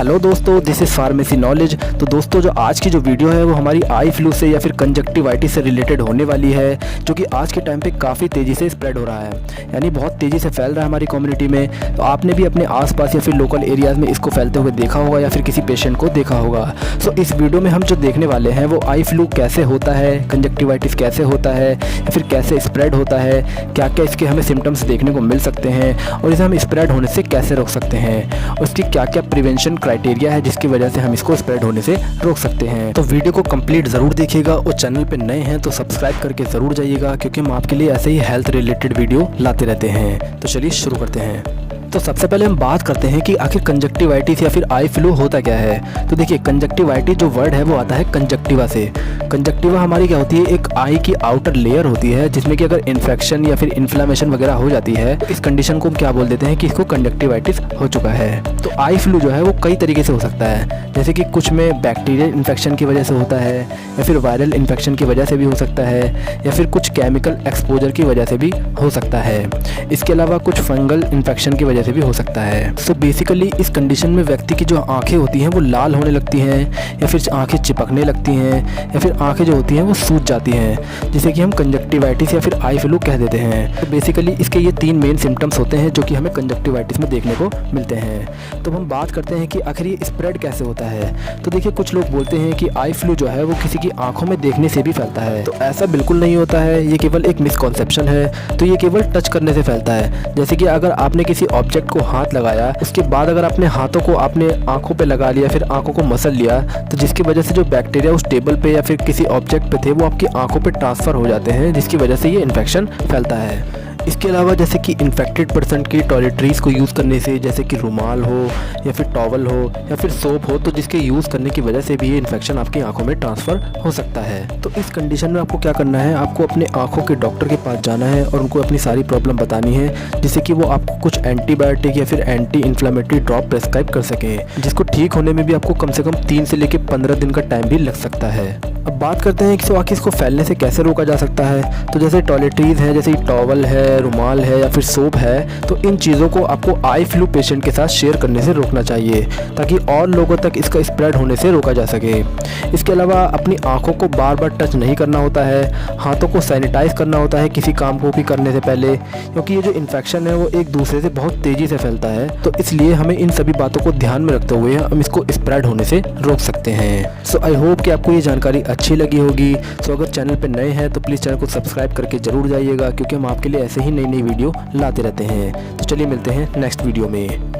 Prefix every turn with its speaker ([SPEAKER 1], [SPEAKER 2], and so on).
[SPEAKER 1] Hello दोस्तों, this is pharmacy knowledge. तो दोस्तों जो आज की जो वीडियो है वो हमारी आई फ्लू से या फिर कंजक्टिवाइटिस से रिलेटेड होने वाली है, जो कि आज के टाइम पे काफ़ी तेज़ी से स्प्रेड हो रहा है, यानी बहुत तेज़ी से फैल रहा है हमारी कम्युनिटी में। तो आपने भी अपने आसपास या फिर लोकल एरियाज़ में इसको फैलते हुए देखा होगा या फिर किसी पेशेंट को देखा होगा। सो इस वीडियो में हम जो देखने वाले हैं वो आई फ्लू कैसे होता है, कंजक्टिवाइटिस कैसे होता है या फिर कैसे स्प्रेड होता है, क्या क्या इसके हमें सिम्टम्स देखने को मिल सकते हैं और इसे हम स्प्रेड होने से कैसे रोक सकते हैं, और इसकी क्या क्या प्रिवेंशन क्राइटेरिया है जिसकी वजह से हम इसको स्प्रेड होने से रोक सकते हैं। तो वीडियो को कंप्लीट ज़रूर देखिएगा और चैनल पे नए हैं तो सब्सक्राइब करके ज़रूर जाइएगा, क्योंकि हम आपके लिए ऐसे ही हेल्थ रिलेटेड वीडियो लाते रहते हैं। तो चलिए शुरू करते हैं। तो सबसे पहले हम बात करते हैं कि आखिर कंजक्टिवाइटिस या फिर आई फ्लू होता क्या है। तो देखिए, कंजक्टिवाइटिस जो वर्ड है वो आता है कंजक्टिवा से। कंजक्टिवा हमारी क्या होती है, एक आई की आउटर लेयर होती है जिसमें कि अगर इन्फेक्शन या फिर इन्फ्लेमेशन वगैरह हो जाती है तो इस कंडीशन को हम क्या बोल देते हैं कि इसको कंजक्टिवाइटिस हो चुका है। तो आई फ्लू जो है वो कई तरीके से हो सकता है, जैसे कि कुछ में बैक्टीरियल इन्फेक्शन की वजह से होता है या फिर वायरल इन्फेक्शन की वजह से भी हो सकता है या फिर कुछ केमिकल एक्सपोजर की वजह से भी हो सकता है। इसके अलावा कुछ फंगल इन्फेक्शन की वजह से भी हो सकता है। सो बेसिकली इस कंडीशन में व्यक्ति की जो आंखें होती हैं वो लाल होने लगती हैं या फिर आंखें चिपकने लगती हैं या फिर आंखें जो होती हैं वो सूज जाती हैं, जिसे कि हम कंजक्टिवाइटिस या फिर आई फ्लू कह देते हैं। तो बेसिकली इसके ये तीन मेन सिम्टम्स होते हैं जो कि हमें कंजक्टिवाइटिस में देखने को मिलते हैं। तो हम बात करते हैं कि आखिर ये स्प्रेड कैसे होता है। तो देखिए, कुछ लोग बोलते हैं कि आई फ्लू जो है वो किसी की आंखों में देखने से भी फैलता है। तो ऐसा बिल्कुल नहीं होता है, ये केवल एक मिसकॉन्सेप्शन है। तो ये केवल टच करने से फैलता है, जैसे कि अगर आपने किसी ऑब्जेक्ट को हाथ लगाया, उसके बाद अगर अपने हाथों को आपने आंखों पे लगा लिया, फिर आंखों को मसल लिया, तो जिसकी वजह से जो बैक्टीरिया उस टेबल पे या फिर किसी ऑब्जेक्ट पे थे वो आपकी आंखों पे ट्रांसफ़र हो जाते हैं, जिसकी वजह से ये इन्फेक्शन फैलता है। इसके अलावा जैसे कि इन्फेक्टेड पर्सन की टॉयलेटरीज़ को यूज़ करने से, जैसे कि रुमाल हो या फिर टॉवल हो या फिर सोप हो, तो जिसके यूज़ करने की वजह से भी ये इन्फेक्शन आपकी आंखों में ट्रांसफ़र हो सकता है। तो इस कंडीशन में आपको क्या करना है, आपको अपने आंखों के डॉक्टर के पास जाना है और उनको अपनी सारी प्रॉब्लम बतानी है, जिससे कि वो आपको कुछ एंटीबायोटिक या फिर एंटी इन्फ्लेमेटरी ड्रॉप प्रेस्क्राइब कर सकें, जिसको ठीक होने में भी आपको कम से कम 3 से लेकर 15 दिन का टाइम भी लग सकता है। अब बात करते हैं कि आखिर इसको फैलने से कैसे रोका जा सकता है। तो जैसे टॉयलेटरीज़ है, जैसे टॉवल है, रुमाल है या फिर सोप है, तो इन चीज़ों को आपको आई फ्लू पेशेंट के साथ शेयर करने से रोकना चाहिए, ताकि और लोगों तक इसका स्प्रेड होने से रोका जा सके। इसके अलावा अपनी आंखों को बार बार टच नहीं करना होता है, हाथों को सैनिटाइज़ करना होता है किसी काम को भी करने से पहले, क्योंकि ये जो इन्फेक्शन है वो एक दूसरे से बहुत तेज़ी से फैलता है। तो इसलिए हमें इन सभी बातों को ध्यान में रखते हुए हम इसको स्प्रेड होने से रोक सकते हैं। सो आई होप कि आपको ये जानकारी अच्छी लगी होगी। सो अगर चैनल पे नए हैं तो प्लीज़ चैनल को सब्सक्राइब करके ज़रूर जाइएगा, क्योंकि हम आपके लिए ऐसे ही नई नई वीडियो लाते रहते हैं। तो चलिए मिलते हैं नेक्स्ट वीडियो में।